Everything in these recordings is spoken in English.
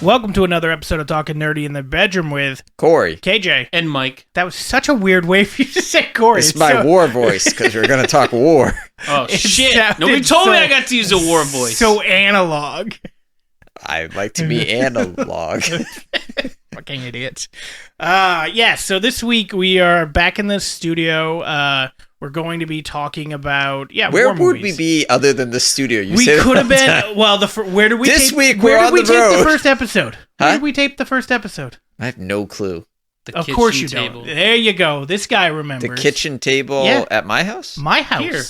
Welcome to another episode of Talking Nerdy in the Bedroom with Corey, KJ, and Mike. That was such a weird way for you to say Corey. It's my war voice because we're going to talk war. Oh, shit. Nobody told me I got to use a war voice. So analog. I like to be analog. Fucking idiot. So this week we are back in the studio. We're going to be talking about Where war would movies. we be other than the studio? We could have been. Well, where did we? This tape, week where we're did on we the tape road. the first episode? Huh? Where did we tape the first episode? I have no clue. Of course you don't. There you go. This guy remembers. The kitchen table at my house? My house. Here.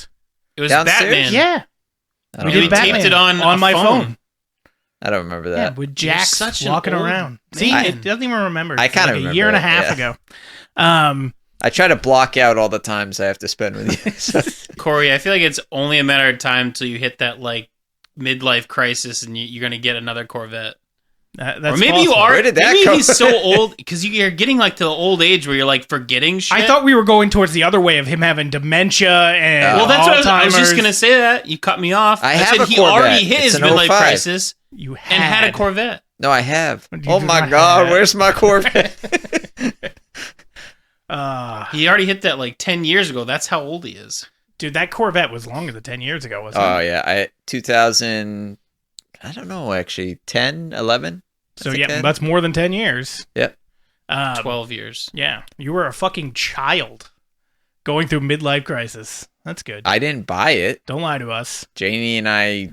It was Downstairs? Batman. Yeah. We did Batman taped it on my phone. phone. I don't remember Yeah, that. with Jax such an walking old around. man. See, it doesn't even remember. I It's kinda like a remember year and a it, half yeah. ago. I try to block out all the times I have to spend with you. So- Corey, I feel like it's only a matter of time until you hit that like midlife crisis and you're going to get another Corvette. That's Or maybe possible. you are. Where did that maybe come he's so old because you're getting like to the old age where you're like forgetting shit. I thought we were going towards the other way of him having dementia and Well, that's what I was just Alzheimer's. going to say. That you cut me off. I have said a he Corvette. already hit It's his an midlife 05. crisis You and had a Corvette. No, I have. You Oh do my not God, have. where's my Corvette? He already hit that like 10 years ago. That's how old he is. Dude, that Corvette was longer than 10 years ago, wasn't Oh, it? yeah. 2000, I don't know, actually. 10, 11? So, I think yeah, 10. that's more than 10 years. Yep. 12 years. Yeah, you were a fucking child going through midlife crisis. That's good. I didn't buy it. Don't lie to us. Janie and I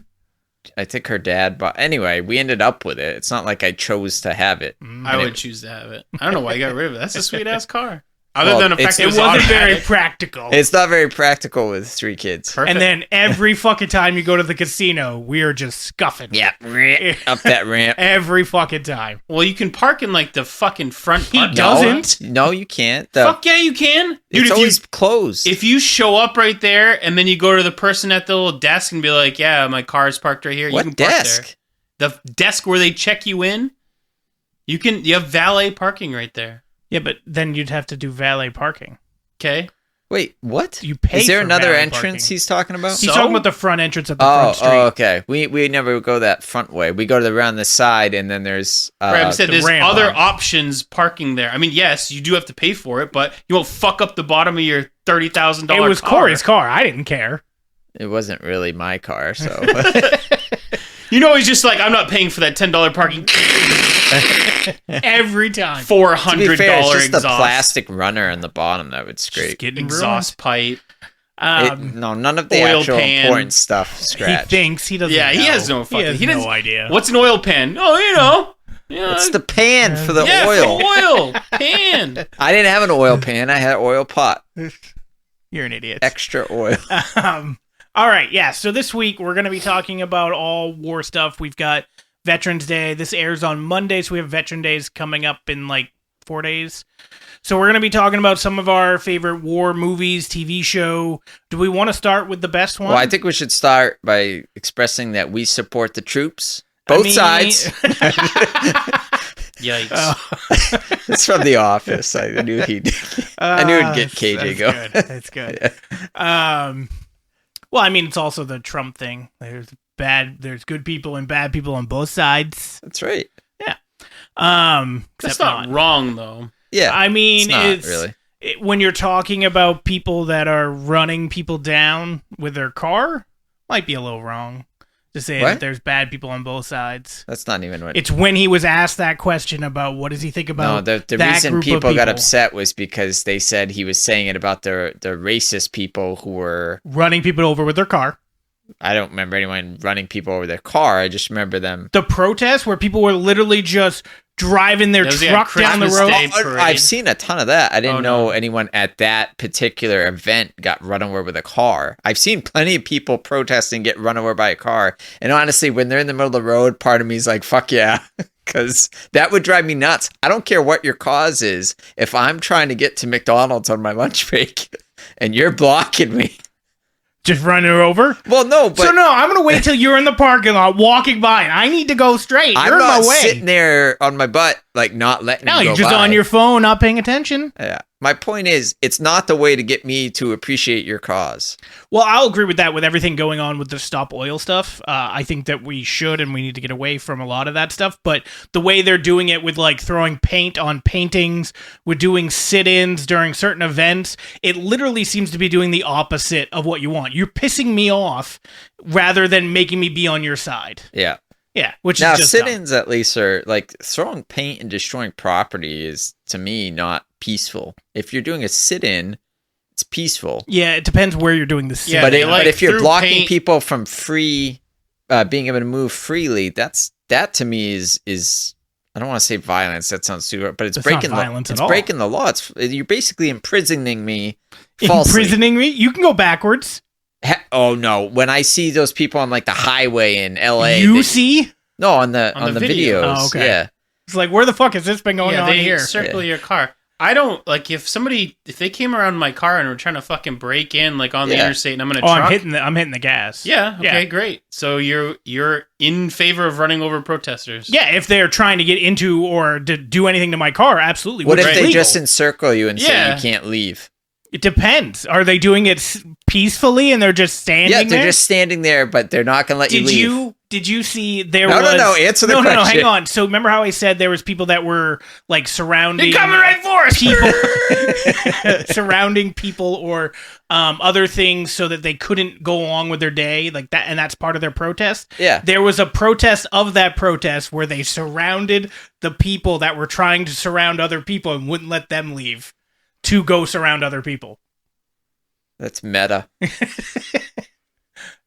think her dad bought. Anyway, we ended up with it. It's not like I chose to have it. I would choose to have it. I don't know why you got rid of it. That's a sweet ass car. Other Well, than the it's- fact that It it was wasn't very automatic. practical. It's not very practical with 3 kids. Perfect. And then every fucking time you go to the casino, we are just scuffing. Yeah, up that ramp. Every fucking time. Well, you can park in like the fucking front. He parking does. lot. doesn't. No, you can't. Fuck yeah, you can, dude. It's always closed. If you show up right there and then you go to the person at the little desk and be like, "Yeah, my car's parked right here," What you can park desk? there. The desk where they check you in. You have valet parking right there. Yeah, but then you'd have to do valet parking. Okay. Wait, what? You pay Is there for another valet entrance parking. he's talking about? He's So? talking about the front entrance of the front street. Okay. We never go that front way. We go around the side, and then there's... Brad said the there's ramp other on. options parking there. I mean, yes, you do have to pay for it, but you won't fuck up the bottom of your $30,000 It was car. Corey's car. I didn't care. It wasn't really my car, so... You know, he's just like, I'm not paying for that $10 parking. Every time. $400 to be fair, it's just exhaust. the plastic runner on the bottom that would scrape. Just getting exhaust pipe. No, none of the oil actual pan. important stuff He scratch. thinks he doesn't Yeah, know. he has no fucking- He he has doesn't- no idea. What's an oil pan? Oh, you know. Yeah, It's the pan for the yeah, oil. for oil. Pan. I didn't have an oil pan. I had an oil pot. You're an idiot. Extra oil. All right, yeah. So this week we're going to be talking about all war stuff. We've got Veterans Day. This airs on Monday, so we have Veteran Days coming up in like 4 days. So we're going to be talking about some of our favorite war movies, TV show. Do we want to start with the best one? Well, I think we should start by expressing that we support the troops. Both sides. Yikes. It's from The Office. I knew he'd. I knew it'd get KJ going. That's good. Well, I mean, it's also the Trump thing. There's good people and bad people on both sides. That's right. Yeah. That's Except not wrong, though. Yeah. I mean, it's not really. When you're talking about people that are running people down with their car, might be a little wrong to say What? that there's bad people on both sides. That's not even what. It's when he was asked that question about what does he think No, about the that reason group of people got people upset was because they said he was saying it about the racist people who were. running people over with their car. I don't remember anyone running people over their car. I just remember them. The protest where people were literally just driving their That was, truck down the Christmas road. Day parade. I've seen a ton of that. I didn't Oh, know no. anyone at that particular event got run over with a car. I've seen plenty of people protesting get run over by a car. And honestly, when they're in the middle of the road, part of me is like, fuck yeah. Because that would drive me nuts. I don't care what your cause is. If I'm trying to get to McDonald's on my lunch break and you're blocking me. Just running her over. Well, no, but So no, I'm gonna wait till you're in the parking lot walking by, and I need to go straight. You're I'm in not my way. sitting there on my butt, like not letting No, you you're go just by. on your phone, not paying attention. Yeah. My point is, it's not the way to get me to appreciate your cause. Well, I'll agree with that with everything going on with the stop oil stuff. I think that we should and we need to get away from a lot of that stuff. But the way they're doing it with like throwing paint on paintings, with doing sit-ins during certain events, it literally seems to be doing the opposite of what you want. You're pissing me off rather than making me be on your side. Yeah. Yeah, which Now, is just sit-ins at least are like throwing paint and destroying property is, to me, not peaceful. If you're doing a sit-in, it's peaceful. Yeah, it depends where you're doing the sit. Yeah, but, they, but if you're threw blocking paint- people from being able to move freely, that to me is I don't want to say violence. That sounds too, but it's That's breaking not violence the at it's all. breaking the law. You're basically imprisoning me falsely. Imprisoning me? You can go backwards. Oh no! When I see those people on like the highway in L.A., You see? no on the video. videos. Oh, okay. Yeah, It's like, where the fuck has this been going on they here? circle your car. I don't like if they came around my car and were trying to fucking break in like on the interstate and I'm in a truck. I'm hitting the gas. Yeah. Okay. Great. So you're in favor of running over protesters. Yeah, if they're trying to get into or to do anything to my car, absolutely. what which if is they legal. just encircle you and say Yeah. you can't leave? It depends. Are they doing it peacefully and they're just standing Yeah, there? they're just standing there, but they're not going to let you leave. Did you see there No, was... no, answer the No, question. hang on. So remember how I said there was people that were like surrounding... They're coming right for us! people surrounding people or other things so that they couldn't go along with their day like that, and that's part of their protest. Yeah. There was a protest of that protest where they surrounded the people that were trying to surround other people and wouldn't let them leave to go surround other people. That's meta.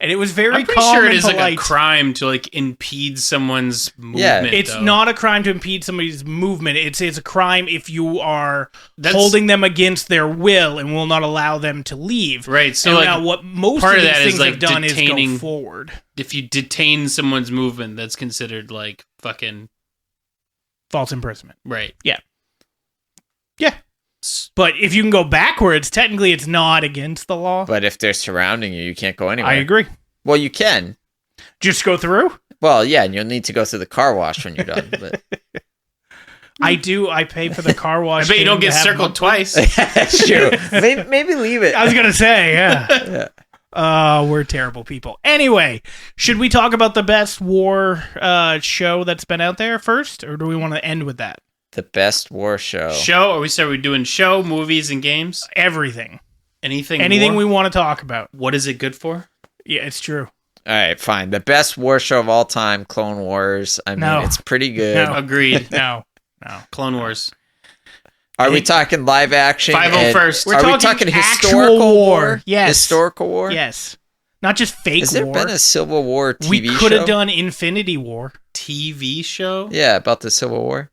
And it was very I'm pretty calm sure it and is like polite. a crime to like impede someone's movement. Yeah. It's though. not a crime to impede somebody's movement. It's a crime if you are That's- holding them against their will and will not allow them to leave. Right, so, And like, now what most part of of these that is, things like, have done is detaining- go forward. If you detain someone's movement, that's considered like fucking False imprisonment. right. Yeah. But if you can go backwards, technically it's not against the law. But if they're surrounding you, you can't go anywhere. I agree. Well, you can. Just go through? Well, yeah, and you'll need to go through the car wash when you're done. But I do. I pay for the car wash. I bet you thing don't to get have circled twice. that's true. Maybe leave it. I was gonna say, yeah. We're terrible people. Anyway, should we talk about the best war show that's been out there first, or do we want to end with that? The best war show. Show? Are we doing show, movies, and games? Everything, Anything anything war? we want to talk about. What is it good for? Yeah, it's true. All right, fine. The best war show of all time, Clone Wars. I mean, No. it's pretty good. No. Agreed. No. Clone Wars. Are we talking live action? 501st. We're Are we talking talking actual historical war. Yes. Historical war? Yes, not just fake Has there war. been a Civil War TV we show? could have done Infinity War. TV show? Yeah, about the Civil War.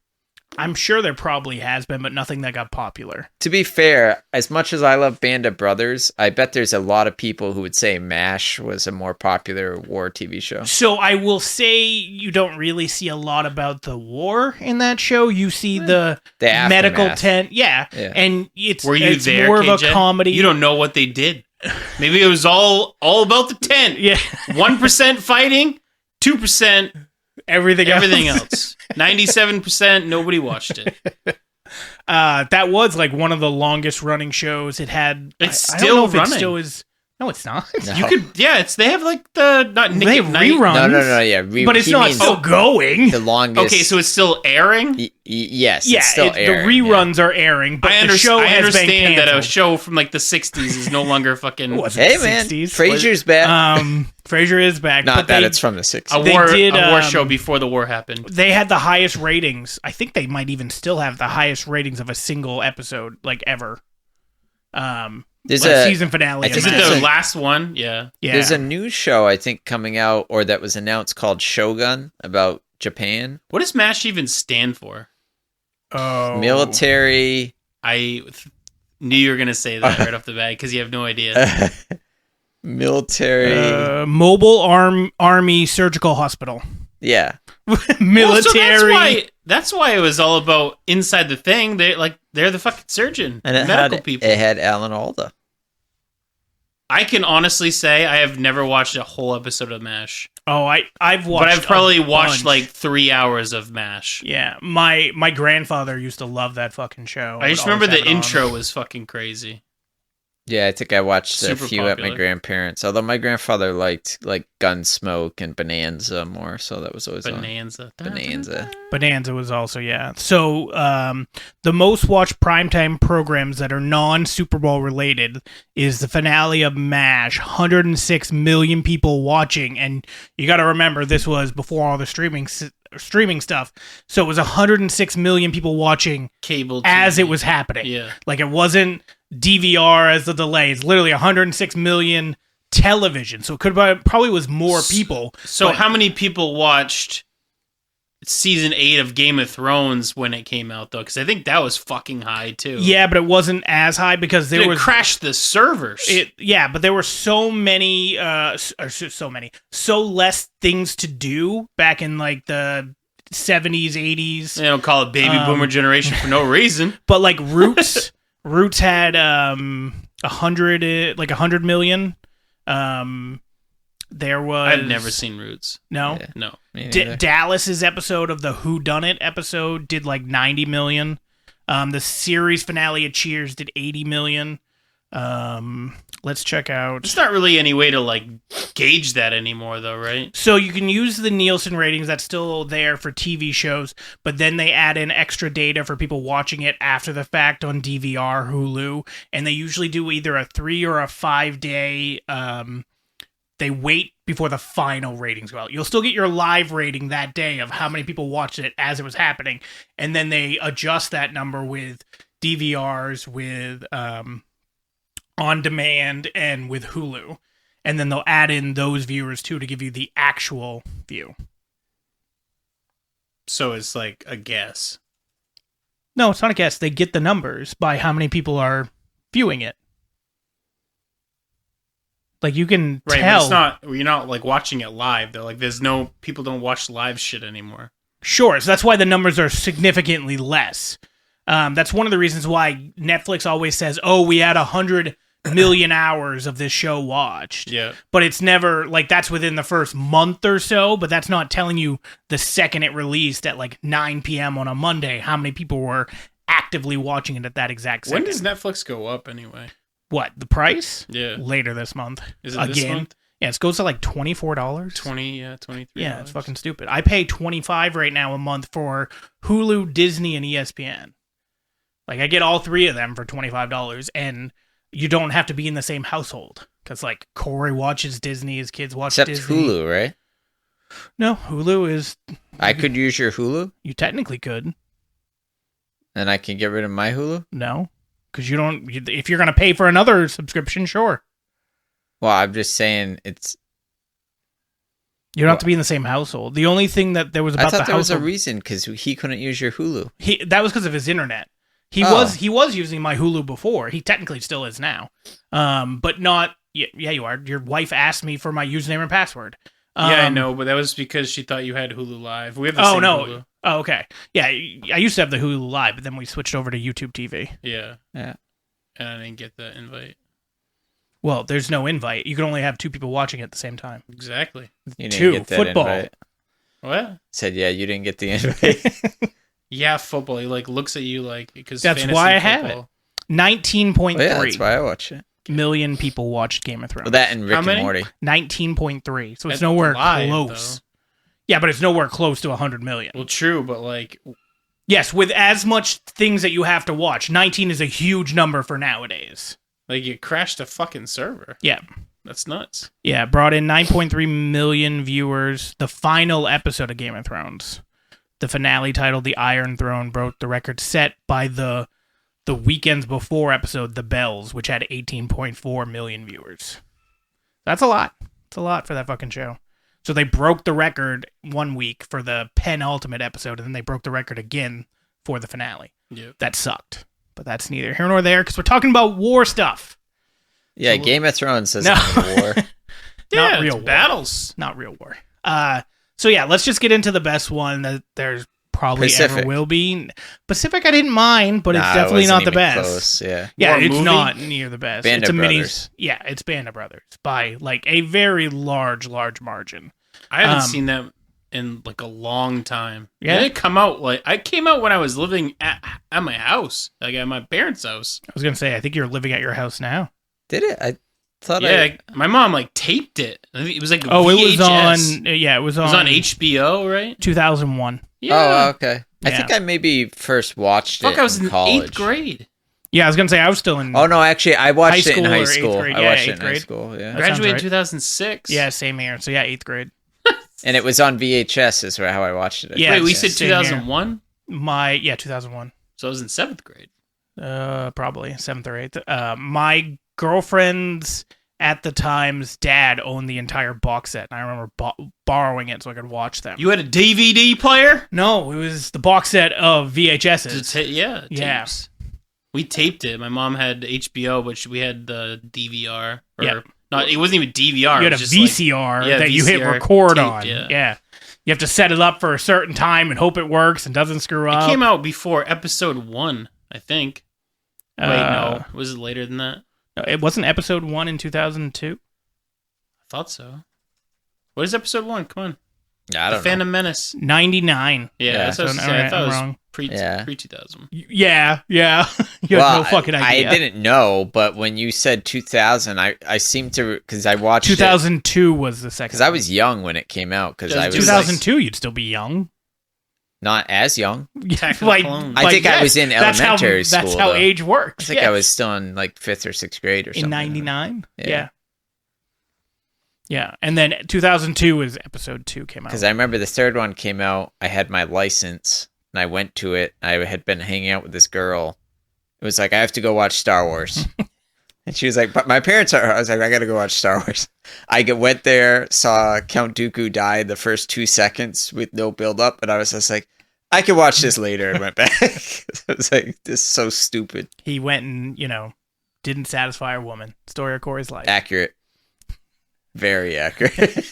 I'm sure there probably has been, but nothing that got popular. To be fair, as much as I love Band of Brothers, I bet there's a lot of people who would say MASH was a more popular war TV show. So I will say you don't really see a lot about the war in that show. You see the medical aftermath. tent, yeah, Yeah. and it's Were you it's there, more of KJ? a comedy. You don't know what they did. Maybe it was all about the tent. yeah, 1% fighting, 2% everything else. 97% nobody watched it. That was like one of the longest running shows. It had. It's I don't know still if it running. still is. No, it's not. No. You could, yeah. They have like the not Nick They at have Night. reruns. No, yeah. But it's he not means still going. the longest. Okay, so it's still airing. Yes, Yeah, it's still the airing, reruns are airing, but the show I has been understand that a canceled. show from like the 60s is no longer fucking Was Yeah. it Hey, man. 60s? Frasier's back. Frasier is back. Not but that they, it's from the 60s. a they war did, a war um, show before the war happened. They had the highest ratings. I think they might even still have the highest ratings of a single episode, like ever. There's like a season finale. I of think Is it MASH. it's the last one? Yeah. Yeah. There's a new show I think coming out or that was announced called Shogun about Japan. What does MASH even stand for? Oh. Military. Knew you were gonna say that right off the bat because you have no idea. Military. Mobile Army Surgical Hospital. Yeah. Military. Well, so that's why it was all about inside the thing. They're the fucking surgeon, And it medical had people. it had Alan Alda. I can honestly say I have never watched a whole episode of MASH. Oh, I've watched, but I've probably watched bunch. like 3 hours of MASH. Yeah, my grandfather used to love that fucking show. I just remember the intro was fucking crazy. Yeah, I think I watched Super a few popular. at my grandparents'. Although my grandfather liked like Gunsmoke and Bonanza more, so that was always Bonanza. on. Bonanza. Bonanza was also, yeah. So the most watched primetime programs that are non-Super Bowl related is the finale of MASH. 106 million people watching, and you got to remember this was before all the streaming stuff. So it was 106 million people watching Cable TV. as it was happening. Yeah. Like it wasn't DVR as the delay. It's literally 106 million television. So it probably was more people. So but- how many people watched season 8 of Game of Thrones when it came out, though? Because I think that was fucking high, too. Yeah, but it wasn't as high because there was... It crashed the servers. Yeah, but there were so less things to do back in like the 70s, 80s. They don't call it baby boomer generation for no reason. But like Roots... Roots had 100 million. There was... I've never seen Roots. No? Yeah. No. Dallas's episode of the Who Done It episode did like 90 million. The series finale of Cheers did 80 million. Let's check out. There's not really any way to like gauge that anymore, though, right? So you can use the Nielsen ratings. That's still there for TV shows, but then they add in extra data for people watching it after the fact on DVR, Hulu, and they usually do either a 3 or a 5 day. They wait before the final ratings go out. You'll still get your live rating that day of how many people watched it as it was happening, and then they adjust that number with DVRs, with on demand, and with Hulu, and then they'll add in those viewers too to give you the actual view. So it's like a guess. No, it's not a guess. They get the numbers by how many people are viewing it. Like you can Right, tell. but it's not. You're not like watching it live though. Like there's no people don't watch live shit anymore. Sure, so that's why the numbers are significantly less. That's one of the reasons why Netflix always says, "Oh, we had 100 million hours of this show watched." Yeah. But it's never like that's within the first month or so. But that's not telling you the second it released at like 9 p.m. on a Monday how many people were actively watching it at that exact second. When does Netflix go up anyway? What, the price? Yeah. Later this month. Is it this month? Yeah, it goes to like $24. 23. Yeah, it's fucking stupid. I pay $25 right now a month for Hulu, Disney, and ESPN. Like I get all three of them for $25, and you don't have to be in the same household because like Corey watches Disney, his kids watch Except Disney. Hulu, right? No, Hulu is. I could use your Hulu, You technically could. and I can get rid of my Hulu. No, because you don't. If you're gonna pay for another subscription, sure. Well, I'm just saying it's. You don't have to be in the same household. The only thing that there was about I thought the there was a household, reason because he couldn't use your Hulu. that was because of his internet. He Oh. was using my Hulu before. He technically still is now. But not. Yeah, you are. Your wife asked me for my username and password. Yeah, I know, but that was because she thought you had Hulu Live. We have the Oh same no. Hulu. Oh, okay. Yeah, I used to have the Hulu Live, but then we switched over to YouTube TV. Yeah. Yeah. And I didn't get the invite. Well, there's no invite. You can only have two people watching at the same time. Exactly. You didn't Two, get that football. invite. What? Said, yeah, you didn't get the invite. Yeah, football. He like looks at you like because That's fantasy why I have football. 19.3 Well, yeah, that's why I watch it. million people watched Game of Thrones. Well, that and Rick How and many? Morty. 19.3. So it's That's nowhere live, close. though. Yeah, but it's nowhere close to 100 million. Well, true, but like, Yes, with as much things that you have to watch, 19 is a huge number for nowadays. it crashed a fucking server. Yeah. That's nuts. Yeah, brought in 9.3 million viewers. The final episode of Game of Thrones, the finale titled The Iron Throne, broke the record set by the weekends before episode The Bells, which had 18.4 million viewers. That's a lot. It's a lot for that fucking show. So they broke the record 1 week for the penultimate episode, and then they broke the record again for the finale. Yep. That sucked. But that's neither here nor there, because we're talking about war stuff. Yeah, Game of Thrones doesn't No. have a war. Yeah, Not real it's war. battles. Not real war. So yeah, let's just get into the best one. There's probably Pacific. ever will be. Pacific, I didn't mind, but it's Nah, it definitely wasn't not the even best. close, yeah. Yeah, More it's movie? not near the best. Band it's of a mini. Brothers. Yeah, it's Band of Brothers by like a very large margin. I haven't Um, seen that in like a long time. Yeah? It come out like I came out when I was living at my house, like at my parents' house. I was gonna say, I think you're living at your house now. Did it? I thought Yeah, my mom like taped it. I think it was like a Oh, VHS. it was on. Yeah, it was It on. was on HBO, right? 2001. Yeah. Oh, okay. I Yeah. think I maybe first watched Fuck, it I was in college. 8th grade. Yeah, I was gonna say I was still in. Oh no, actually, I watched High it in school high or eighth school. grade? I Yeah, watched it eighth in high grade. school. Yeah, That sounds Graduated in right. 2006. Yeah, same here. So yeah, 8th grade. and it was on VHS. Is how I watched it. Yeah, Wait, we it's said same here. 2001? 2001. So I was in 7th grade. Probably 7th or 8th. My girlfriend's at the time's dad owned the entire box set, and I remember borrowing it so I could watch them. You had a DVD player? No, it was the box set of VHSs. Yeah. Yeah. Tapes. We taped it. My mom had HBO, but we had the DVR. Or Yeah. Not, it wasn't even DVR. You had it a was just like- VCR yeah, that you hit VCR record taped, on. yeah. Yeah. You have to set it up for a certain time and hope it works and doesn't screw up. It came out before episode 1, I think. Wait, Uh, no. Was it later than that? No, it wasn't episode 1 in 2002. I thought so. What is episode 1? Come on. Yeah, I The don't know. Phantom Menace. 99. Yeah, Yeah. that's what I was So, saying. I alright, thought it I'm was wrong. Yeah. pre-2000. Yeah. You had no fucking idea. I didn't know, but when you said 2000, I seemed to because I watched 2002 was the second. because I was young when it came out because I was 2002. You'd still be young. not as young. Attack of the Like, Clones. I think I yes, was in that's how- elementary school. That's how though. age works. I think yes. I was still in like 5th or 6th grade or something. in 99. Yeah. Yeah, and then 2002 is episode 2 came out. Because I remember the third one came out. I had my license and I went to it. I had been hanging out with this girl. It was like, I have to go watch Star Wars. And she was like, but my parents are. I was like, I got to go watch Star Wars. Went there, saw Count Dooku die the first 2 seconds with no build up. And I was just like, I can watch this later, and went back. I was like, this is so stupid. He went and, didn't satisfy a woman. Story of Corey's life. Accurate. Very accurate.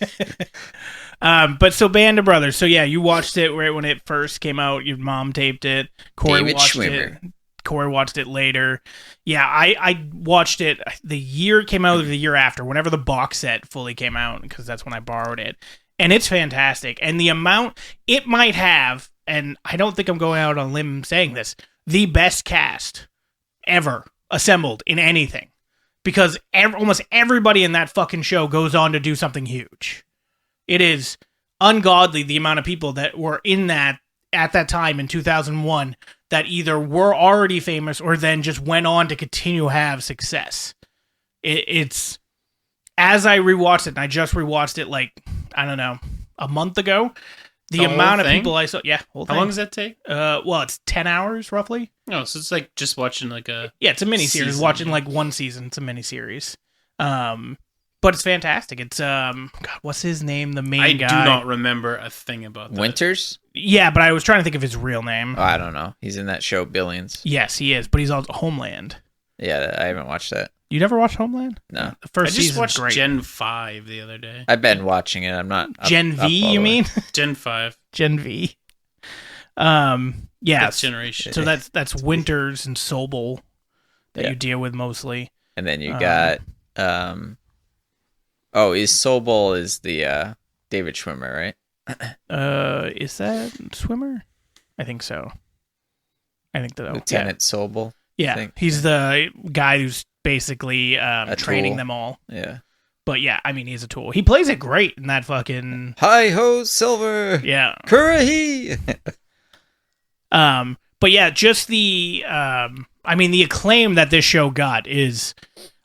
But so Band of Brothers. So yeah, you watched it right when it first came out. Your mom taped it. Corey David watched Schwimmer. it. Corey watched it later. Yeah, I watched it the year it came out or the year after, whenever the box set fully came out, because that's when I borrowed it. And it's fantastic. And the amount it might have, and I don't think I'm going out on a limb saying this, the best cast ever assembled in anything. Because almost everybody in that fucking show goes on to do something huge. It is ungodly the amount of people that were in that at that time in 2001 that either were already famous or then just went on to continue to have success. It's as I rewatched it, and I just rewatched it like, I don't know, a month ago. The The whole amount of thing? people I saw, yeah, whole How thing. long does that take? Well, it's 10 hours roughly. No, so it's like just watching like a... Yeah, it's a mini series. Season, Watching yeah. like one season, it's a mini series. But it's fantastic. It's God, what's his name? The main I guy. do not remember a thing about that. Winters? Yeah, but I was trying to think of his real name. Oh, I don't know. He's in that show Billions. Yes, he is, but he's also Homeland. Yeah, I haven't watched that. You never watched Homeland? No. The I first just season's watched great. Gen 5 the other day. I've been watching it. I'm not Gen up V, all you the way. mean? Gen 5. Gen V. Yeah. That's generation. So that's Winters and Sobel that Yeah. you deal with mostly. And then you got is Sobel is the David Schwimmer, right? Is that Swimmer? I think so. I think that Lieutenant Sobel. Yeah, think. he's the guy who's basically training tool. them all. Yeah. But yeah, I mean, he's a tool. He plays it great in that fucking Hi ho, Silver. yeah. Kurahi. But yeah, just the I mean, the acclaim that this show got is,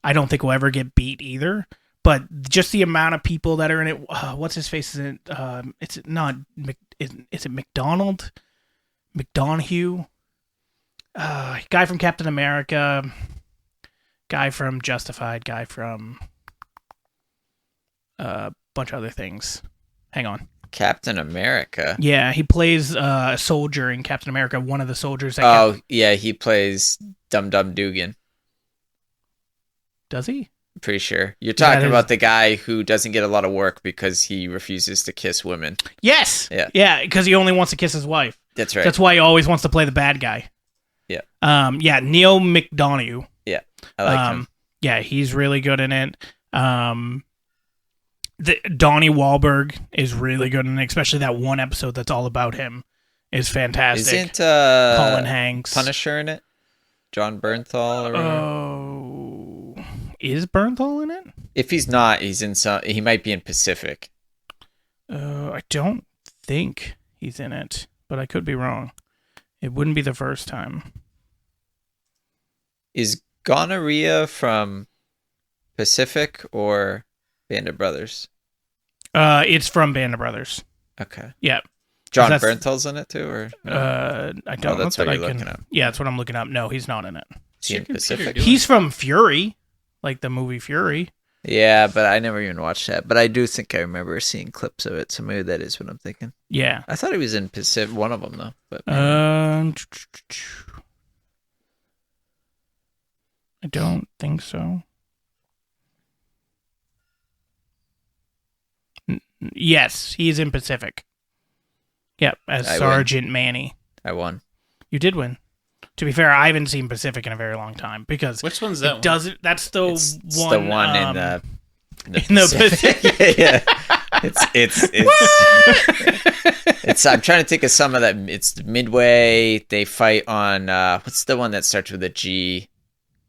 I don't think will ever get beat either. But just the amount of people that are in it. What's his face? Is it? It's not. Is it McDonald? McDonough? Guy from Captain America. Guy from Justified. Guy from a bunch of other things. Hang on. Captain America. Yeah, he plays a soldier in Captain America. One of the soldiers. That Yeah, he plays Dum Dum Dugan. does he? I'm pretty sure. You're talking That is- about the guy who doesn't get a lot of work because he refuses to kiss women. Yes. Yeah. Yeah, because he only wants to kiss his wife. That's right. That's why he always wants to play the bad guy. Yeah. Neil McDonough. Yeah, I like him. Yeah, he's really good in it. Donnie Wahlberg is really good in it, especially that one episode that's all about him is fantastic. Isn't Colin Hanks. Punisher in it? John Bernthal or whatever? Oh, is Bernthal in it? If he's not, he's in some. He might be in Pacific. I don't think he's in it, but I could be wrong. It wouldn't be the first time. Is Gonorrhea from Pacific or Band of Brothers? It's from Band of Brothers. Okay. Yeah. John Bernthal's in it too, or no? I don't know that's that what I you're can. looking up. Yeah, that's what I'm looking up. No, he's not in it. Is he in Pacific? He's from Fury, like the movie Fury. Yeah, but I never even watched that. But I do think I remember seeing clips of it, so maybe that is what I'm thinking. Yeah. I thought he was in Pacific, one of them though. But I don't think so. Yes, he's in Pacific. Yep, as Sergeant Manny. I won. You did win. To be fair, I haven't seen Pacific in a very long time because which one's that? That's the It's one. the one in the Pacific. yeah. It's. I'm trying to think of some of that. It's Midway. They fight on. What's the one that starts with a G?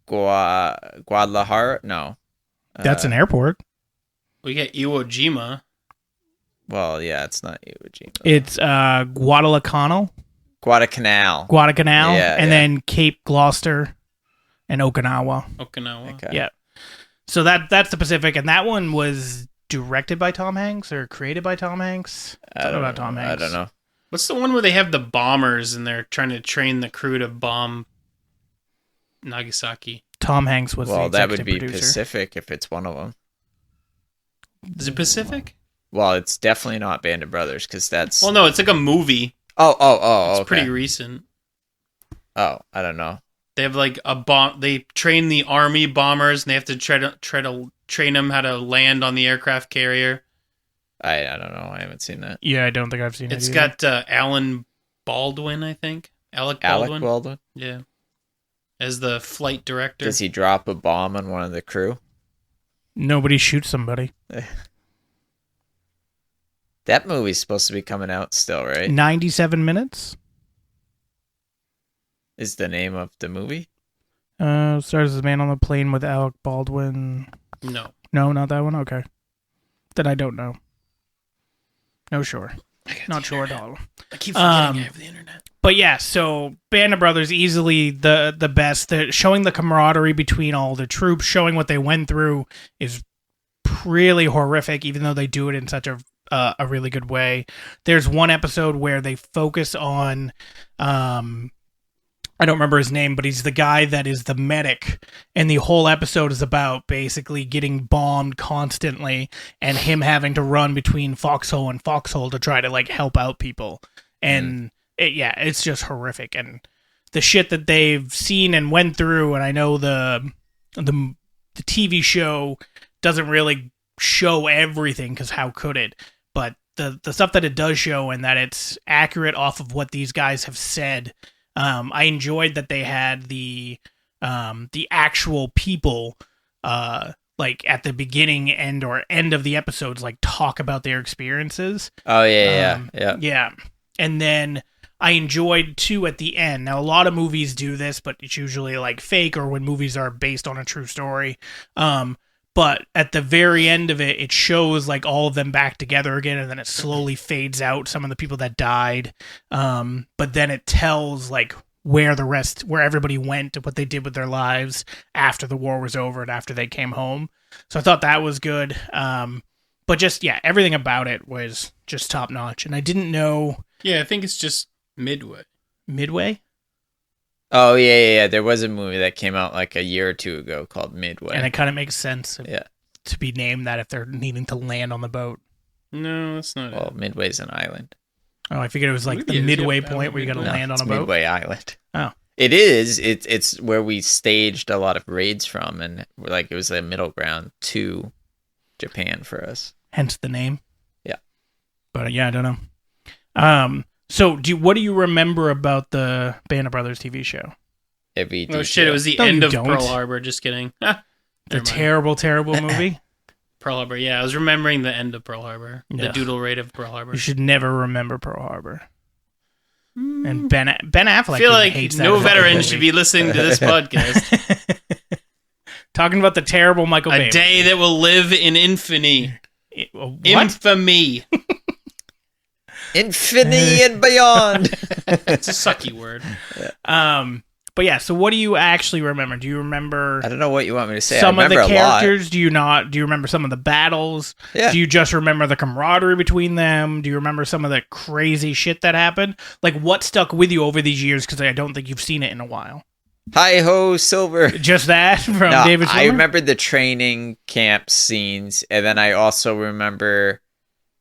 Guadalajara? No. That's an airport. We got Iwo Jima. Well, yeah, it's not Iwo Jima. It's Guadalcanal. Guadalcanal. Yeah, and then Cape Gloucester and Okinawa. Okay. Yeah. So that's the Pacific, and that one was directed by Tom Hanks or created by Tom Hanks. Something about Tom Hanks. I don't know. What's the one where they have the bombers and they're trying to train the crew to bomb Nagasaki? Tom Hanks was the that would executive be producer. Pacific if it's one of them. Is it Pacific? Well, it's definitely not Band of Brothers because that's. Well, no, it's like a movie. Oh. It's Okay. pretty recent. Oh, I don't know. They have like a bomb. They train the army bombers, and they have to try to train them how to land on the aircraft carrier. I don't know. I haven't seen that. Yeah, I don't think I've seen it. It's either. got Alan Baldwin, I think. Alec Baldwin. Yeah, as the flight director. Does he drop a bomb on one of the crew? Nobody shoots somebody. That movie's supposed to be coming out still, right? 97 minutes. Is the name of the movie? Stars as a man on the plane with Alec Baldwin. No, not that one. Okay, then I don't know. No, sure, not sure at all. I keep forgetting I have the internet. But yeah, so Band of Brothers easily the best. Showing the camaraderie between all the troops, showing what they went through is really horrific. Even though they do it in such a really good way. There's one episode where they focus on, I don't remember his name, but he's the guy that is the medic, and the whole episode is about basically getting bombed constantly and him having to run between foxhole and foxhole to try to like help out people. And it's just horrific. And the shit that they've seen and went through, and I know the TV show doesn't really show everything because how could it? But the stuff that it does show and that it's accurate off of what these guys have said, I enjoyed that they had the actual people like at the beginning and or end of the episodes like talk about their experiences. Oh yeah. And then I enjoyed too at the end. Now a lot of movies do this, but it's usually like fake or when movies are based on a true story. But at the very end of it, it shows like all of them back together again, and then it slowly fades out some of the people that died. But then it tells like where everybody went, what they did with their lives after the war was over and after they came home. So I thought that was good. But just, everything about it was just top notch. And I didn't know. Yeah, I think it's just Midway. Midway? Oh, yeah. There was a movie that came out like a year or two ago called Midway. And it kind of makes sense to be named that if they're needing to land on the boat. No, that's not it. Midway's an island. Oh, I figured it was like the midway point where you got to land on a boat. Midway Island. Oh. It is. It's where we staged a lot of raids from, and like it was a middle ground to Japan for us. Hence the name. Yeah. But I don't know. So, what do you remember about the Band of Brothers TV show? Every Oh detail. shit! It was the No, end you of don't. Pearl Harbor. Just kidding. The Never mind. terrible, terrible movie. Pearl Harbor. Yeah, I was remembering the end of Pearl Harbor. Yeah. The doodle rate of Pearl Harbor. You should never remember Pearl Harbor. And Ben Affleck I feel like hates that no fucking veteran movie. should be listening to this podcast. Talking about the terrible Michael Bay. A day that will live in infamy. What? Infamy. Infinity and beyond. It's a sucky word. But yeah, so what do you actually remember? Do you remember I don't know what you want me to say. some I of the remember a lot. characters? Do you not? Do you remember some of the battles? Yeah. Do you just remember the camaraderie between them? Do you remember some of the crazy shit that happened? Like, what stuck with you over these years? Because I don't think you've seen it in a while. Hi ho, Silver. Just that from No, David I Schwimmer? remember the training camp scenes, and then I also remember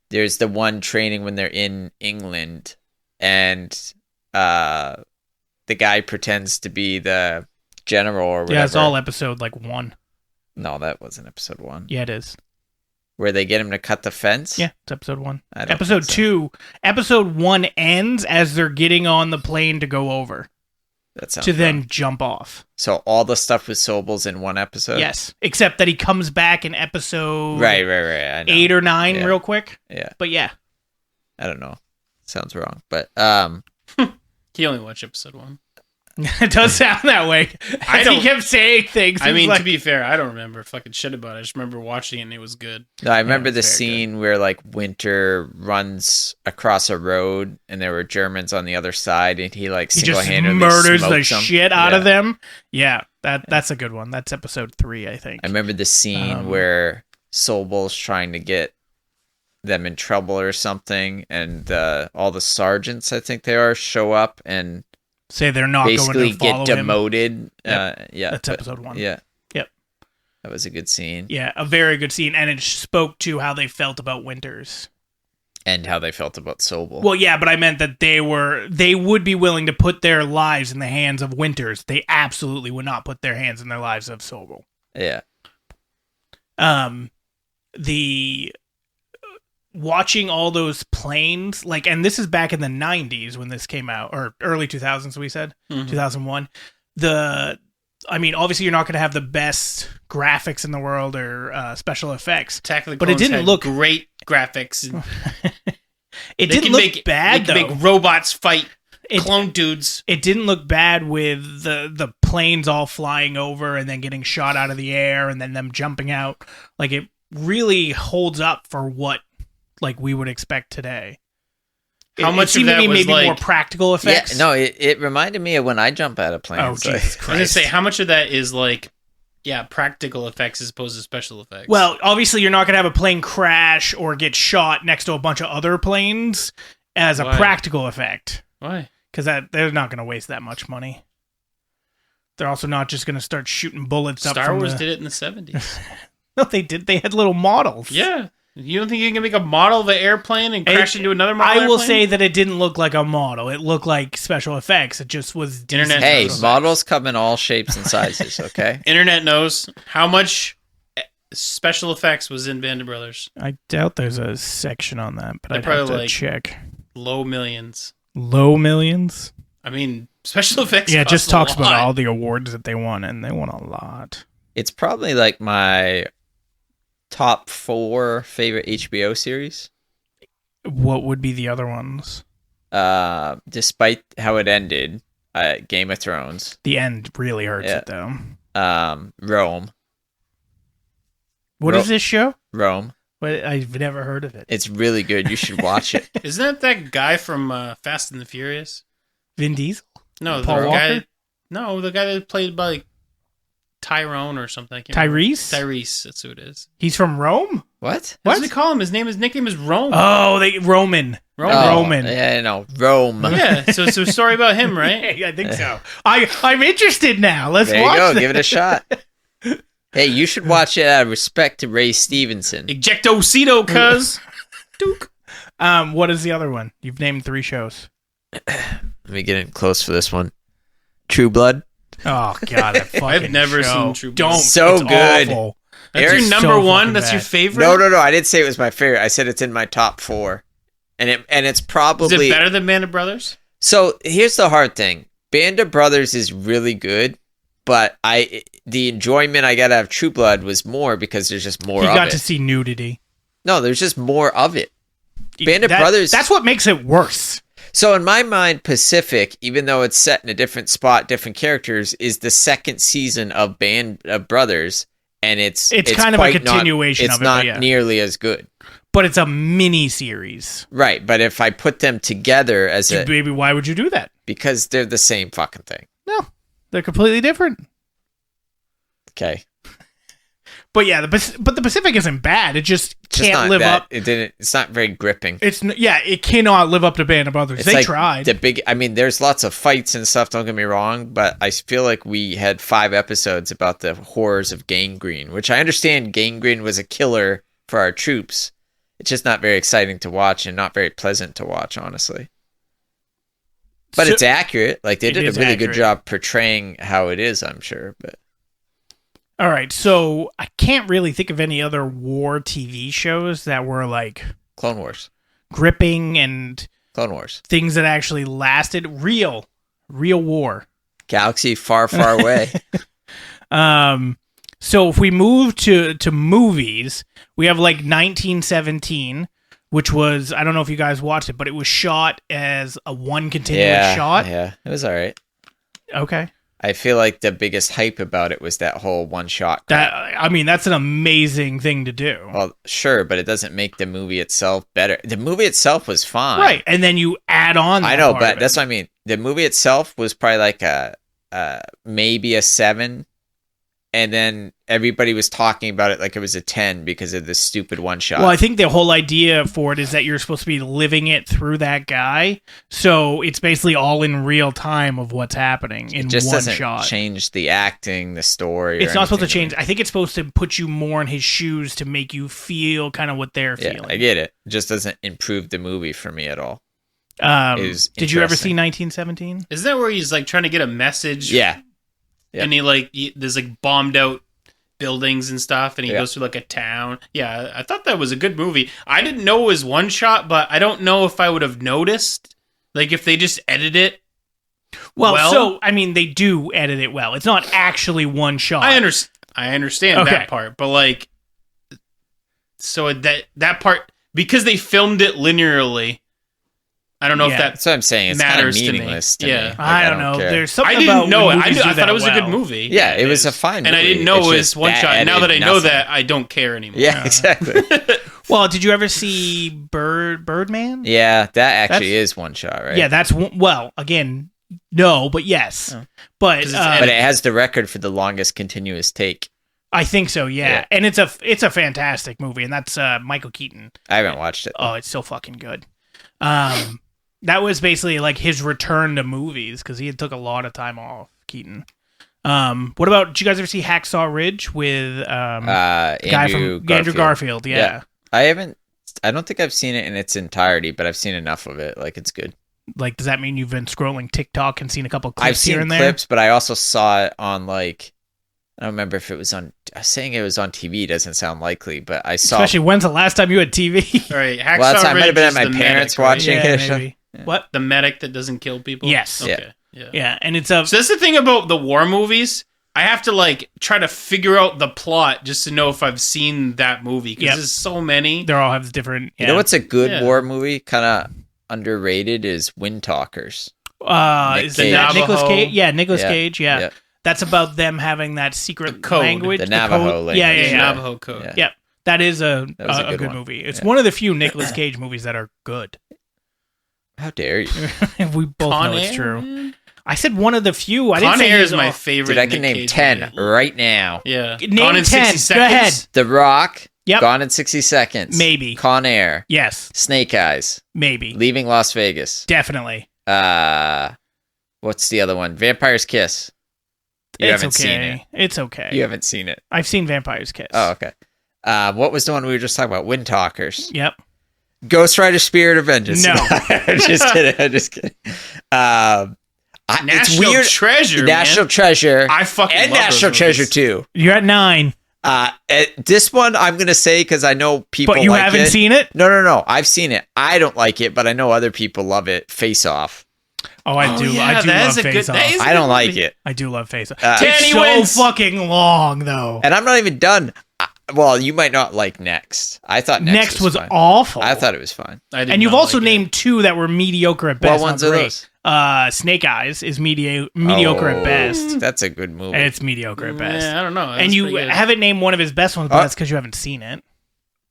there's the one training when they're in England, and the guy pretends to be the general or whatever. Yeah, it's all episode like 1. No, that wasn't episode 1. Yeah, it is. Where they get him to cut the fence? Yeah, it's episode 1. I don't Episode think so. 2. Episode 1 ends as they're getting on the plane to go over That sounds to then wrong. jump off. So all the stuff with Sobel's in one episode? Yes, except that he comes back in episode Right. I know. 8 or 9 Yeah. real quick. Yeah. But yeah. I don't know. Sounds wrong. But He only watched episode 1. It does sound that way. I He don't- kept saying things. I He was mean, like, to be fair, I don't remember fucking shit about it. I just remember watching it and it was good. no, I remember the it's very scene where like Winter runs across a road and there were Germans on the other side and he like he just single-handedly murders the smokes them. shit out Yeah. of them. Yeah, that's a good one. That's episode 3, I think. I remember the scene where Sobel's trying to get them in trouble or something and all the sergeants, I think they are, show up and Say they're not basically going to follow get him. demoted. Yep. Yeah. That's but- episode 1. Yeah. Yep. That was a good scene. Yeah, a very good scene, and it spoke to how they felt about Winters. And how they felt about Sobel. Well, yeah, but I meant that they would be willing to put their lives in the hands of Winters. They absolutely would not put their hands in their lives of Sobel. Yeah. The watching all those planes, like, and this is back in the 90s when this came out, or early 2000s, we said, 2001. I mean, obviously you're not going to have the best graphics in the world or special effects. Attack of the But it Clones didn't had look- great graphics. It They didn't can look make bad, They though. can make robots fight It- clone dudes. It didn't look bad with the planes all flying over and then getting shot out of the air and then them jumping out. Like, it really holds up for what, like, we would expect today. How much it of seemed to that me was, maybe like- more practical effects? Yeah, no, it reminded me of when I jump out of planes. Oh, like- Jesus I was gonna Christ. say, how much of that is like, yeah, practical effects as opposed to special effects? Well, obviously you're not going to have a plane crash or get shot next to a bunch of other planes as a Why? practical effect. why? Because they're not going to waste that much money. They're also not just going to start shooting bullets up Star from Wars the... did it in the 70s. No, they did. They had little models. Yeah. You don't think you can make a model of an airplane and crash into another model? I will airplane? say that it didn't look like a model. It looked like special effects. It just was decent Internet Hey, special models come in all shapes and sizes, okay? Internet knows how much special effects was in Band of Brothers. effects. I doubt there's a section on that, but They're I'd have to probably like- check. Low millions. Low millions? I mean, special effects. Yeah, it just cost talks a lot. about all the awards that they won, and they won a lot. It's probably like my top 4 favorite HBO series. What would be the other ones? Despite how it ended, Game of Thrones, The end really hurts Yeah. it, though. Rome. What is this show? Rome. What, I've never heard of it. It's really good. You should watch it. Isn't that guy from Fast and the Furious? Vin Diesel? No, Paul the Walker? guy. No, the guy that played by like, Tyrone or something. I can't Tyrese? remember. Tyrese, that's who it is. He's from Rome? What? What do they call him? His nickname is Rome. Oh, Roman. Roman. Yeah, no, Rome. Yeah, so it's a story about him, right? Yeah, I think so. I'm interested now. Let's There you watch go. that. Give it a shot. Hey, you should watch it out of respect to Ray Stevenson. Ejectocito, cuz. Duke. What is the other one? You've named 3 shows. Let me get in close for this one. True Blood. Oh god, that fucking I've never show. seen True Blood. Don't. So It's good. awful. That's Eric's your number so one? fucking That's your bad. favorite? No, I didn't say it was my favorite. I said it's in my top 4. and it's Is probably it better than Band of Brothers? So here's the hard thing. Band of Brothers is really good, but the enjoyment I got out of True Blood was more because there's just more You of got it. to see nudity. No, there's just more of it. Band of Brothers. That's what makes it worse. So in my mind, Pacific, even though it's set in a different spot, different characters, is the second season of Band of Brothers, and it's kind of a quite continuation not, of it, It's not but yeah. nearly as good. But it's a mini series. Right, but if I put them together as a... Maybe why would you do that? Because they're the same fucking thing. No, they're completely different. Okay. But yeah, but the Pacific isn't bad. It just can't not live that, up. It's not very gripping. It cannot live up to Band of Brothers. It's They like tried. There's lots of fights and stuff, don't get me wrong, but I feel like we had 5 episodes about the horrors of gangrene, which I understand gangrene was a killer for our troops. It's just not very exciting to watch and not very pleasant to watch, honestly. But it's accurate. Like, they did a really good job portraying how it is, I'm sure. But all right, so I can't really think of any other war TV shows that were like Clone Wars. Gripping and Clone Wars. Things that actually lasted. Real war. Galaxy far, far away. So if we move to movies, we have like 1917, which was, I don't know if you guys watched it, but it was shot as a one continuous shot. Yeah, it was all right. Okay. I feel like the biggest hype about it was that whole one shot. That's an amazing thing to do. Well, sure, but it doesn't make the movie itself better. The movie itself was fine. Right, and then you add on I know, but that's what I mean. The movie itself was probably like maybe a 7, and then everybody was talking about it like it was a 10 because of this stupid one shot. Well, I think the whole idea for it is that you're supposed to be living it through that guy, so it's basically all in real time of what's happening in it just one doesn't shot. Change the acting, the story. It's not supposed to change. I think it's supposed to put you more in his shoes to make you feel kind of what they're feeling. I get it. It just doesn't improve the movie for me at all. Did you ever see 1917? Isn't that where he's like trying to get a message? Yeah. And there's like bombed out buildings and stuff, and he goes through like a town. Yeah, I thought that was a good movie. I didn't know it was one shot, but I don't know if I would have noticed, like if they just edit it. Well, so I mean, they do edit it well. It's not actually one shot. I understand that part, but like, so that part, because they filmed it linearly. I don't know if that's what I'm saying. It's kind of meaningless to me. Yeah. Like, I don't know. care. There's something I didn't about know it. I thought it was a good movie. Yeah, it was a fine movie. And I didn't know it was one shot. Now that I know nothing. that, I don't care anymore. Yeah, exactly. Well, did you ever see Birdman? Yeah, that actually is one shot, right? Yeah, that's again, no, but yes. Oh. But it has the record for the longest continuous take. I think so, yeah. And it's a fantastic movie, and that's Michael Keaton. I haven't watched it. Oh, it's so fucking good. That was basically like his return to movies because he had took a lot of time off, Keaton. What about, did you guys ever see Hacksaw Ridge with the guy from Andrew Garfield? Yeah. I don't think I've seen it in its entirety, but I've seen enough of it. Like, it's good. Like, does that mean you've been scrolling TikTok and seen a couple clips I've seen here and there? clips, but I also saw it on like, I don't remember if it was on, saying it was on TV doesn't sound likely, but I saw. Especially when's the last time you had TV? All right, Hacksaw Well, I might have been at Ridge my is parents the medic, watching right? it. Maybe. Yeah. What? The medic that doesn't kill people? Yes. Okay. Yeah, and it's a... So that's the thing about the war movies. I have to like try to figure out the plot just to know if I've seen that movie because there's so many. They all have different... You know what's a good war movie, kind of underrated, is Wind Talkers. Is that Nicolas Cage? Yeah, Nicolas Cage, yeah. That's about them having that secret code. language. The Navajo language. Yeah. Navajo code. Yeah. That is a good movie. It's one of the few Nicolas Cage movies that are good. How dare you? We both know it's true. I said one of the few. I didn't Con say Air is my favorite. Dude, I can name 10 right now. Yeah. Name Gone in 10. 60 seconds. Go ahead. The Rock. Yep. Gone in 60 Seconds. Maybe. Con Air. Yes. Snake Eyes. Maybe. Leaving Las Vegas. Definitely. What's the other one? Vampire's Kiss. You haven't seen it. It's okay. You haven't seen it. I've seen Vampire's Kiss. Oh, okay. What was the one we were just talking about? Wind Talkers. Yep. Ghost Rider Spirit of Vengeance. No. I'm just kidding. National it's weird. Treasure. National Treasure. I fucking and love National those Treasure movies. 2. You're at 9. This one I'm gonna say because I know people. But you like haven't it. seen it? No. I've seen it. I don't like it, but I know other people love it. Face Off. Oh, I do. Yeah, I do that love is a Face good. Off. That is a I don't good like movie. it, I do love Face Off. Danny It's so wins. fucking long, though. and I'm not even done. Well, you might not like Next. I thought Next was fine. awful. I thought it was fine. I did And you've not also like it. named two that were mediocre at best. What ones not are great. those? Snake Eyes is mediocre at best. That's a good movie. And it's mediocre at best. Yeah, I don't know. And That's you pretty good. haven't named one of his best ones, but that's because you haven't seen it.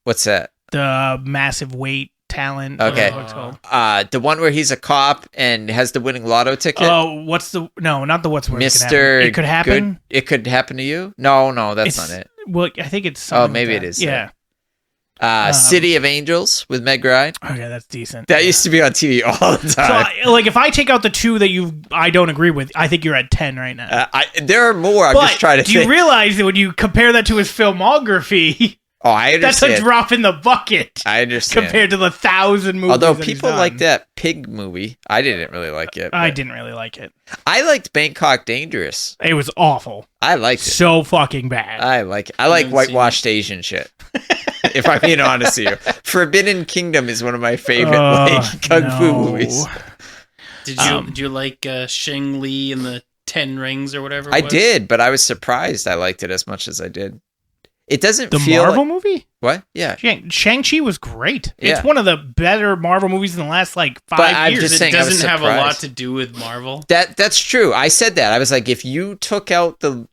What's that? The Massive Weight Talent. Okay. What's it called? The one where he's a cop and has the winning lotto ticket. Oh, what's the... No, not the what's where Mr. It could happen. Good. It could happen to you? No, that's It's- not it. Well, I think it's... Oh, something maybe like it that. is. Yeah. City of Angels with Meg Ryan. Okay, that's decent. That used to be on TV all the So, time. if I take out the two that I don't agree with, I think you're at 10 right now. There are more. I'm but just trying to do you think. realize that when you compare that to his filmography, Oh, I that's understand. a drop in the bucket I understand. compared to the 1,000 movies. Although that he's people done. like that Pig movie, I didn't really like it. I but didn't really like it. I liked Bangkok Dangerous. It was awful. I liked it. So fucking bad. I like it. I like haven't seen whitewashed Asian shit. If I'm being honest with you, Forbidden Kingdom is one of my favorite kung fu movies. Did you like Shang Li and the 10 Rings or whatever? It I was? did, but I was surprised I liked it as much as I did. It doesn't The feel Marvel like, movie? what? Yeah. Shang-Chi was great. It's Yeah. one of the better Marvel movies in the last, 5 But I'm years. just It saying, I was doesn't have a lot surprised. to do with Marvel. That's true. I said that. I was like, if you took out the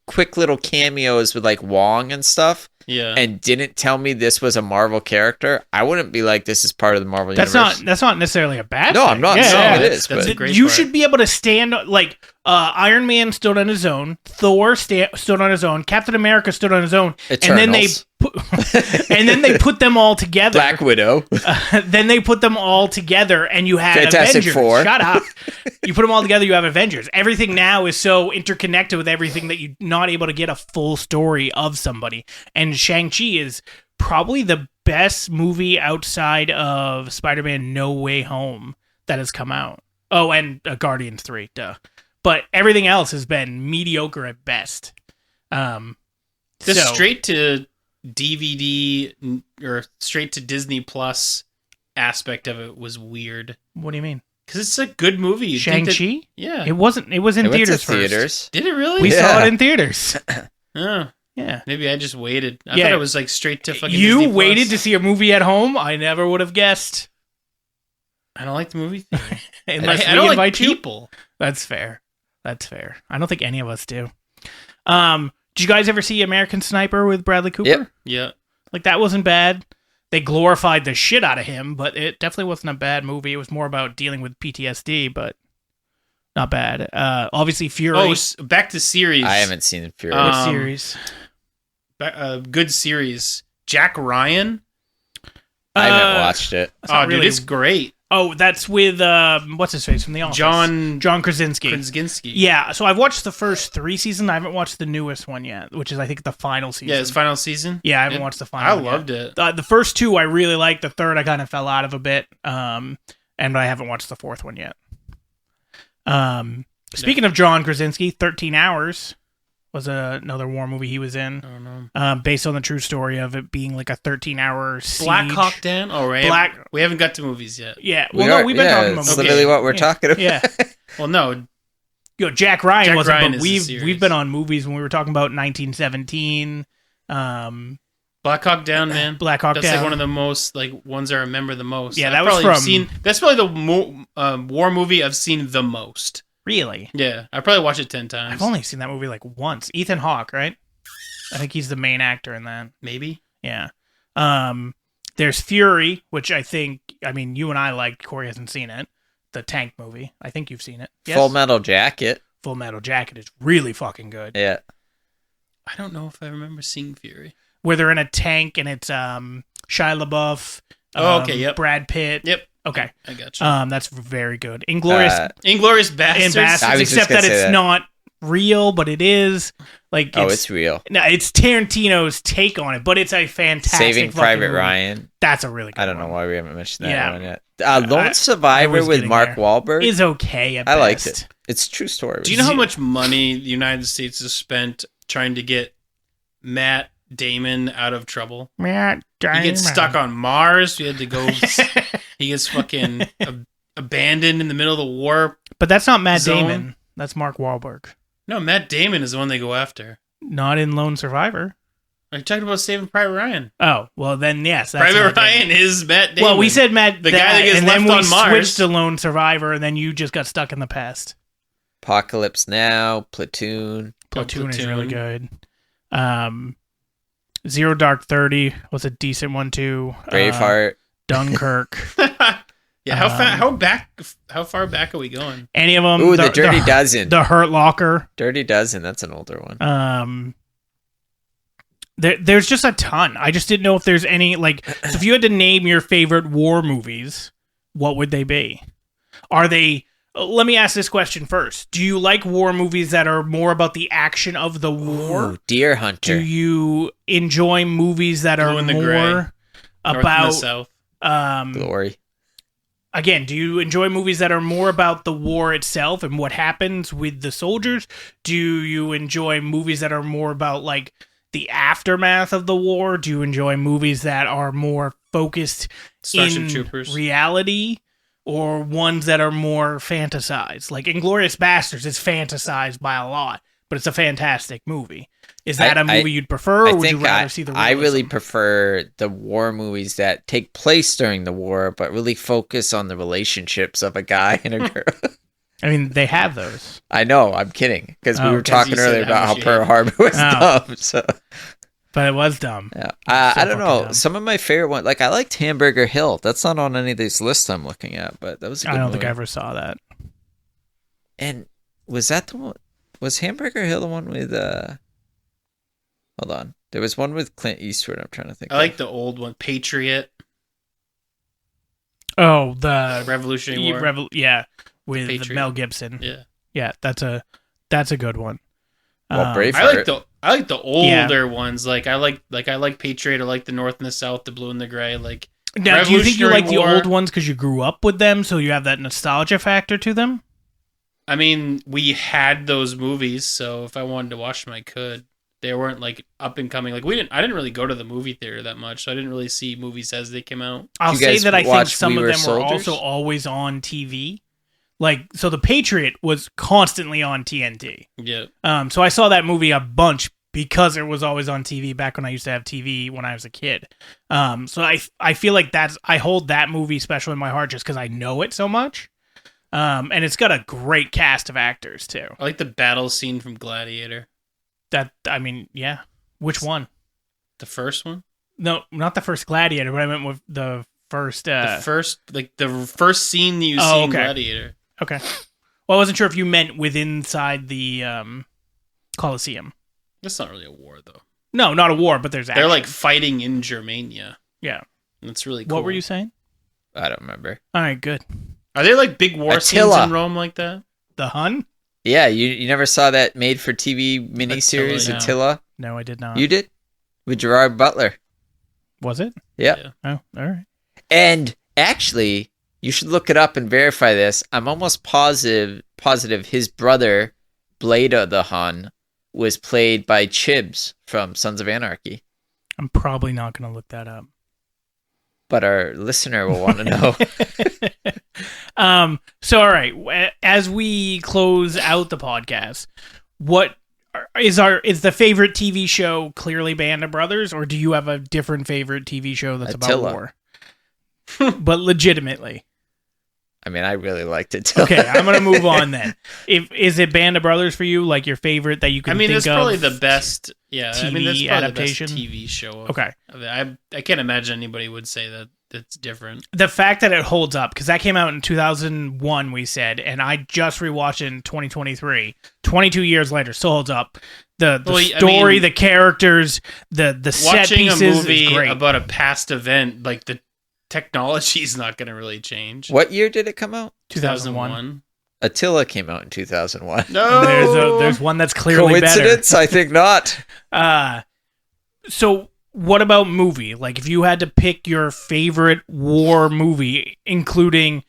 quick little cameos with like Wong and stuff, Yeah. and didn't tell me this was a Marvel character, I wouldn't be like, this is part of the Marvel universe. That's not necessarily a bad No, thing. I'm not Yeah, saying yeah. it is, That's but a great You part. should be able to stand Iron Man stood on his own, Thor stood on his own, Captain America stood on his own, Eternals. and then they put them all together. Black Widow. Then they put them all together, and you had Fantastic Avengers. Four. Shut up! You put them all together, you have Avengers. Everything now is so interconnected with everything that you're not able to get a full story of somebody. And Shang-Chi is probably the best movie outside of Spider-Man: No Way Home that has come out. Oh, and Guardians 3, duh. But everything else has been mediocre at best. The So- straight to DVD or straight to Disney Plus aspect of it was weird. What do you mean? Because it's a good movie. You'd think that- Shang-Chi? Yeah. It wasn't. It was in It went to theaters first. theaters. Did it really? We Yeah. saw it in theaters. Oh, Yeah. maybe I just waited. I Yeah. thought it was like straight to fucking You Disney waited Plus. to see a movie at home? I never would have guessed. I don't like the movie theater. Unless I we don't invite like you. people. That's fair. That's fair. I don't think any of us do. Did you guys ever see American Sniper with Bradley Cooper? Yep. Yeah. Like, that wasn't bad. They glorified the shit out of him, but it definitely wasn't a bad movie. It was more about dealing with PTSD, but not bad. Obviously, Fury. Oh, back to series. I haven't seen Fury. What Um, series? Good series. Jack Ryan. I haven't watched it. That's not Oh, dude, really- it's great. Oh, that's with, what's his face from The Office? John Krasinski. Krasinski. Yeah, so I've watched the first 3 seasons. I haven't watched the newest one yet, which is, I think, the final season. Yeah, it's final season. Yeah, I haven't watched the final I one yet. loved it. The first 2 I really liked. The third I kind of fell out of a bit. And I haven't watched the 4th one yet. Speaking of John Krasinski, 13 Hours was another war movie he was in. I don't know. Based on the true story of it being like a 13-hour siege. Black Hawk Down. Oh, right. Black- We haven't got to movies yet. Yeah, well, we've been talking about It's movies. literally what we're Yeah. talking about. Yeah. Well, no. Jack Ryan Jack wasn't, Ryan but is a series. we've been on movies when we were talking about 1917. Black Hawk Down, man. Black Hawk That's Down. like one of the most ones I remember the most. Yeah, I've that was probably from- seen. That's probably the war movie I've seen the most. Really? Yeah, I probably watched it 10 times. I've only seen that movie like once. Ethan Hawke, right? I think he's the main actor in that. Maybe. Yeah. There's Fury, which I mean, you and I liked. Corey hasn't seen it. The tank movie. I think you've seen it. Yes? Full Metal Jacket. Full Metal Jacket is really fucking good. Yeah. I don't know if I remember seeing Fury. Where they're in a tank and it's Shia LaBeouf. Oh, okay, yep. Brad Pitt. Yep. Okay. I got you. That's very good. Inglorious Inglourious Basterds. Bastards, I was just except gonna that say it's that. not real, but it is. Like, It's real. No, it's Tarantino's take on it, but it's a fantastic Saving fucking Private movie. Ryan. That's a really good I don't know one. why we haven't mentioned that Yeah. one yet. Lone I Survivor was with getting Mark there. Wahlberg. Is okay at I best. liked it. It's a true story. Do you know how much money the United States has spent trying to get Matt Damon out of trouble? Matt Damon. He gets stuck on Mars. We had to go. He gets fucking abandoned in the middle of the war. But that's not Matt Zone. Damon. That's Mark Wahlberg. No, Matt Damon is the one they go after. Not in Lone Survivor. Are you talking about Saving Private Ryan? Oh, well then yes. That's Private Matt Ryan Damon. is Matt Damon. Well, we said Matt, the guy that gets and left then we on Mars. switched to Lone Survivor, and then you just got stuck in the past. Apocalypse Now, Platoon. Platoon is Platoon. really good. Zero Dark 30 was a decent one too. Braveheart. Dunkirk. Yeah, how far back are we going? Any of them? Ooh, the Dirty Dozen. The Hurt Locker. Dirty Dozen, that's an older one. There's just a ton. I just didn't know if there's any, like, so if you had to name your favorite war movies, what would they be? Are they, let me ask this question first. Do you like war movies that are more about the action of the war? Ooh, Deer Hunter. Do you enjoy movies that are Blue and the more Gray. North and the about, South. Glory. again, do you enjoy movies that are more about the war itself and what happens with the soldiers? Do you enjoy movies that are more about, like, the aftermath of the war? Do you enjoy movies that are more focused Starship in Troopers. reality, or ones that are more fantasized? Like Inglourious Basterds is fantasized by a lot, but it's a fantastic movie. Is that a movie you'd prefer, or would you rather see the realism? I really prefer the war movies that take place during the war, but really focus on the relationships of a guy and a girl. I mean, they have those. I know, I'm kidding, because we were 'cause talking you said earlier how about how much you Pearl hate Harbor was dumb. So. But it was dumb. Yeah. So I don't fucking know. dumb. Some of my favorite ones, like I liked Hamburger Hill. That's not on any of these lists I'm looking at, but that was a good I don't movie. think I ever saw that. And was that the one? Was Hamburger Hill the one with? Hold on. There was one with Clint Eastwood. I'm trying to think. I like the old one, Patriot, Oh, the Revolutionary War. with Patriot. Mel Gibson. Yeah, Yeah, that's a good one. Well, Braveheart. I like the older ones. Like I like Patriot. I like the North and the South, the Blue and the Gray. Like Now, do you think you like the Revolutionary old War. ones because you grew up with them, so you have that nostalgia factor to them? I mean, we had those movies, so if I wanted to watch them, I could. They weren't like up and coming. Like I didn't really go to the movie theater that much, so I didn't really see movies as they came out. I'll You say guys that I think watch some We of Were them were Soldiers? also always on TV. Like, so the Patriot was constantly on TNT. Yeah, So I saw that movie a bunch because it was always on TV back when I used to have TV when I was a kid. So I feel like I hold that movie special in my heart just because I know it so much. And it's got a great cast of actors too. I like the battle scene from Gladiator, Yeah. Which one? the first one. No, not the first Gladiator, but I meant with the first. The first scene that you see in okay. Gladiator. Okay. Well, I wasn't sure if you meant inside the Colosseum. That's not really a war though. No, not a war, but there's action. They're like fighting in Germania. Yeah. And it's really cool. What were you saying? I don't remember. All right, good. Are there like big war Attila. scenes in Rome like that? The Hun? Yeah, you never saw that made for TV miniseries Attila, yeah. Attila? No, I did not. You did? With Gerard Butler. Was it? Yep. Yeah. Oh, all right. And actually, you should look it up and verify this. I'm almost positive his brother, Blada the Hun, was played by Chibs from Sons of Anarchy. I'm probably not going to look that up. But our listener will want to know. So, all right. As we close out the podcast, what is the favorite TV show clearly Band of Brothers, or do you have a different favorite TV show that's Attila. about war? But legitimately. I mean, I really liked Attila. Okay, I'm gonna move on then. Is it Band of Brothers for you, like your favorite that you can? I mean, think it's of? probably the best. Yeah, I mean, that's TV probably adaptation? the best TV show. Okay. I can't imagine anybody would say that it's different. The fact that it holds up, because that came out in 2001, we said, and I just rewatched it in 2023. 22 years later, still holds up. The story, the characters, the set Watching pieces a movie is great. about a past event, like the technology's not going to really change. What year did it come out? 2001. Attila came out in 2001. No, There's one that's clearly Coincidence? I think not. better. So what about movie? Like if you had to pick your favorite war movie, including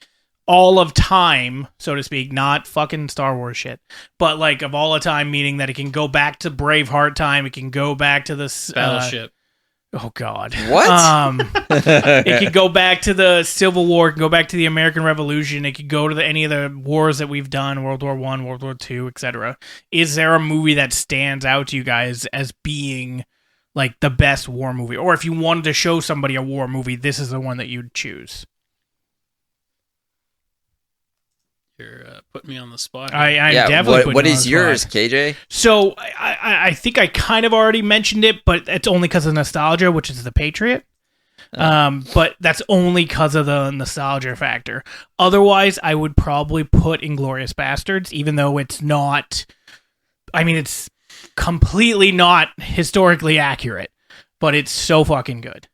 all of time, so to speak, not fucking Star Wars shit, but like of all of time, meaning that it can go back to Braveheart time, it can go back to this Battleship. Oh God! What? It could go back to the Civil War. It could go back to the American Revolution. It could go to any of the wars that we've done: World War I, World War II, etc. Is there a movie that stands out to you guys as being like the best war movie, or if you wanted to show somebody a war movie, this is the one that you'd choose? You're putting me on the spot. I'm definitely. What is yours, KJ? So I think I kind of already mentioned it, but it's only because of nostalgia, which is the Patriot. But that's only because of the nostalgia factor. Otherwise, I would probably put Inglourious Bastards, even though it's not. I mean, it's completely not historically accurate, but it's so fucking good.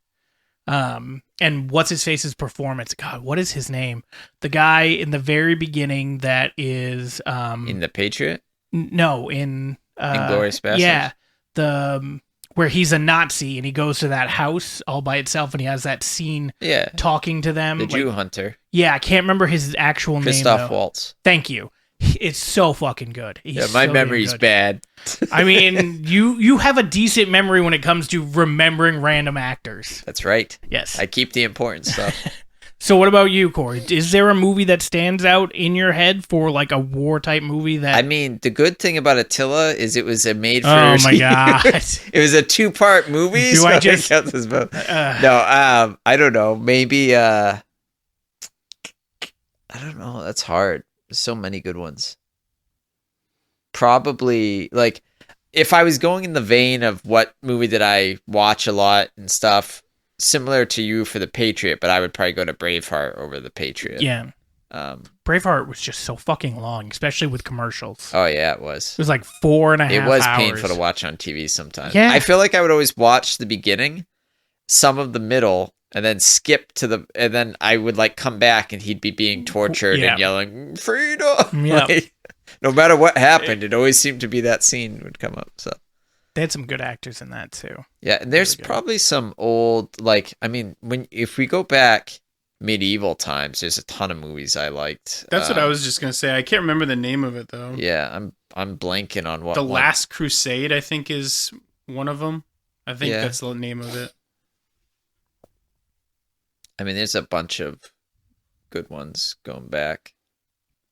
And what's his face's performance? God, what is his name? The guy in the very beginning that is in the Patriot? No, in Inglourious Bastards. Yeah, the where he's a Nazi and he goes to that house all by itself and he has that scene talking to them. The Jew hunter. Yeah, I can't remember his actual name. Christoph Waltz. Thank you. It's so fucking good. My memory's bad. I mean, you have a decent memory when it comes to remembering random actors. That's right. Yes. I keep the important stuff. So what about you, Corey? Is there a movie that stands out in your head for like a war type movie that... I mean, the good thing about Attila is it was a made for... Oh my God. It was a 2-part movie. Do so I just... count this both. No, I don't know. Maybe, I don't know. That's hard. There's so many good ones. Probably, like, if I was going in the vein of what movie did I watch a lot and stuff, similar to you for the Patriot, but I would probably go to Braveheart over the Patriot. Yeah. Braveheart was just so fucking long, especially with commercials. Oh, yeah, it was. It was like 4.5 hours. It was painful to watch on TV sometimes. Yeah. I feel like I would always watch the beginning, some of the middle, and then skip to and then I would like come back and he'd be being tortured and yelling, freedom! Yeah. Like, no matter what happened, it always seemed to be that scene would come up. So they had some good actors in that too. Yeah, and there's probably some old, like, I mean, if we go back medieval times, there's a ton of movies I liked. That's what I was just gonna say. I can't remember the name of it though. Yeah, I'm blanking on what. The Last Crusade, I think, is one of them. I think that's the name of it. I mean, there's a bunch of good ones going back.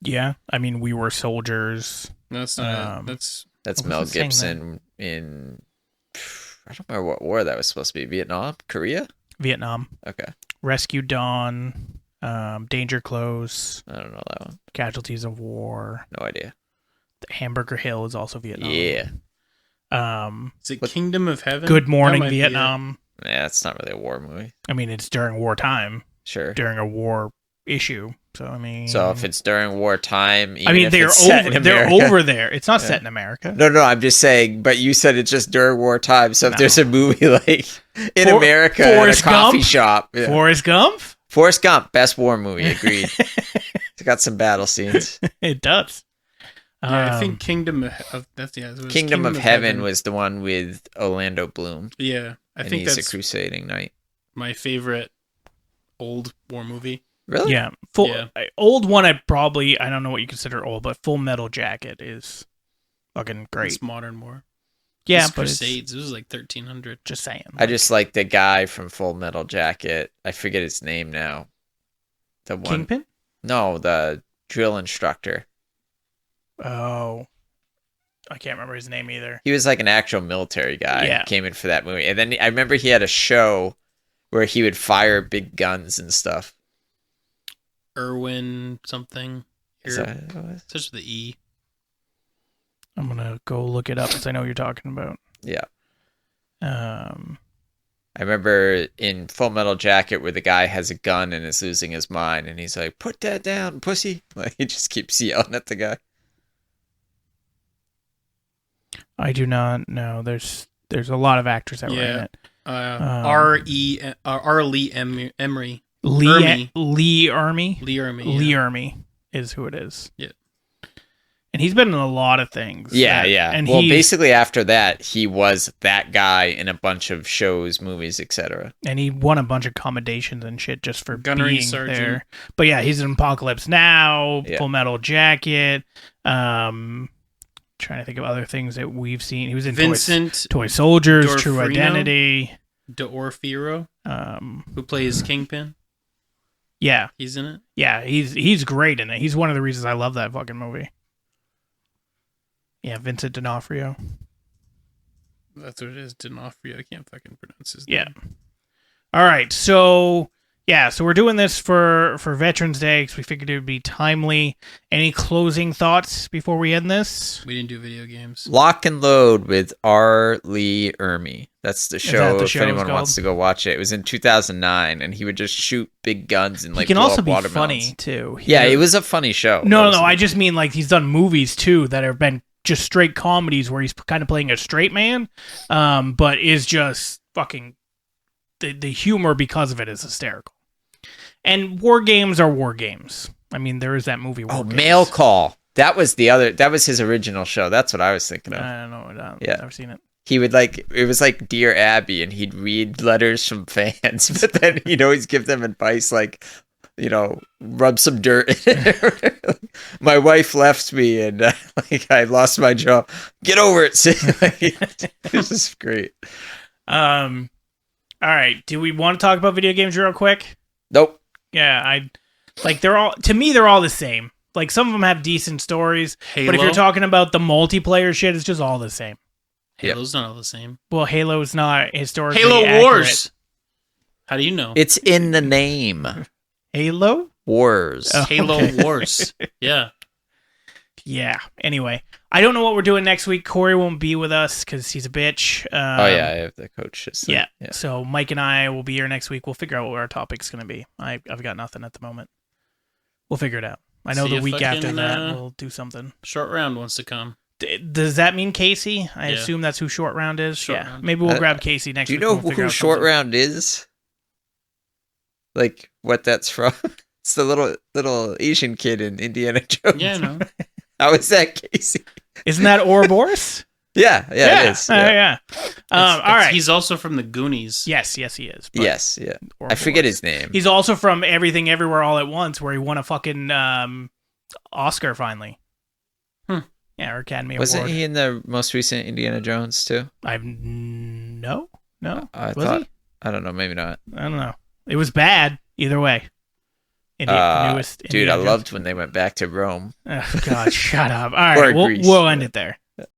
Yeah, I mean, We Were Soldiers. That's not. That's Mel Gibson in. I don't remember what war that was supposed to be. Vietnam, Korea, Vietnam. Okay. Rescue Dawn, Danger Close. I don't know that one. Casualties of War. No idea. The Hamburger Hill is also Vietnam. Yeah. Is it Kingdom of Heaven? Good Morning Vietnam. Yeah, it's not really a war movie. I mean, it's during wartime. Sure. During a war issue. So I mean. So if it's during wartime, I mean they're over there. It's not set in America. No, I'm just saying. But you said it's just during wartime. So if there's a movie like in America at a coffee shop, Forrest Gump. Forrest Gump, best war movie. Agreed. It's got some battle scenes. It does. I think Kingdom of Heaven was the one with Orlando Bloom. Yeah, I think he's that's a crusading knight. My favorite old war movie. Really? Yeah. Old one, I don't know what you consider old, but Full Metal Jacket is fucking great. It's modern war. Yeah, but Crusades, it was like 1300. Just saying. I just like the guy from Full Metal Jacket. I forget his name now. The one. Kingpin? No, the drill instructor. Oh. I can't remember his name either. He was like an actual military guy. Yeah. Who came in for that movie. And then I remember he had a show where he would fire big guns and stuff. Irwin something. Starts with the E. I'm going to go look it up because I know what you're talking about. Yeah. I remember in Full Metal Jacket where the guy has a gun and is losing his mind and he's like, put that down, pussy. Like, he just keeps yelling at the guy. I do not know. There's a lot of actors that were in it. R. Lee Emery. Lee Ermey is who it is. Yeah. And he's been in a lot of things. Yeah, yeah. And well, basically after that, he was that guy in a bunch of shows, movies, etc. And he won a bunch of commendations and shit just for Gunnery being Sergeant. there. But yeah, he's in Apocalypse Now, Yeah. Full Metal Jacket. Trying to think of other things that we've seen. He was in Vincent Toy Soldiers, True D'Onofrio? Identity. D'Onofrio, who plays Kingpin. Yeah, He's in it. yeah, he's great in it. He's one of the reasons I love that fucking movie. Yeah, Vincent D'Onofrio. That's what it is. D'Onofrio. I can't fucking pronounce his Yeah. name. All right, so we're doing this for Veterans Day because we figured it would be timely. Any closing thoughts before we end this? We didn't do video games. Lock and Load with R. Lee Ermey. That's the show. the If show it's anyone called? wants to go watch it, it was in 2009, and he would just shoot big guns and like He can blow also up be watermelons. funny too. Yeah, it was a funny show. No, That was I just mean like he's done movies too that have been just straight comedies where he's kind of playing a straight man, but is just fucking the humor because of it is hysterical. And war games are war games. I mean, there is that movie. War Games. Mail Call. That was That was his original show. That's what I was thinking of. I don't know. I've Yeah. never seen it. He would it was like Dear Abby, and he'd read letters from fans, but then he'd always give them advice like, rub some dirt in it. My wife left me, and I lost my job. Get over it, Sid. This is great. All right. Do we want to talk about video games real quick? Nope. Yeah, they're all the same. Like some of them have decent stories, Halo? but if you're talking about the multiplayer shit, it's just all the same. Halo's not all the same. Well, Halo's not historically Halo accurate. Wars. How do you know? It's in the name. Halo? Wars. Oh. Halo Okay. Wars. Yeah. Yeah. Anyway, I don't know what we're doing next week. Corey won't be with us because he's a bitch. Oh yeah, I have the coach. Yeah. So Mike and I will be here next week. We'll figure out what our topic's going to be. I've got nothing at the moment. We'll figure it out. I know See the if week after fucking, that we'll do something. Short Round wants to come. Does that mean Casey? I Yeah. assume that's who Short Round is. Short yeah. Round. Maybe we'll grab Casey next Do you week. know and we'll figure who out Short something. Round is? Like what that's from? It's the little Asian kid in Indiana Jones. Yeah, I know. How is that, Casey? Isn't that Ouroboros? Yeah, it is. Yeah. All right. He's also from the Goonies. Yes, he is. but Yes, yeah. I Ouroboros. forget his name. He's also from Everything Everywhere All at Once, where he won a fucking Oscar finally. Yeah, or Academy Wasn't Award. he in the most recent Indiana Jones too? No. I Was thought. he? I don't know. Maybe not. I don't know. It was bad either way. Newest Dude, I Indiana loved when they went back to Rome. Jones. Oh, God, shut up. All Or right, Greece. we'll end it there.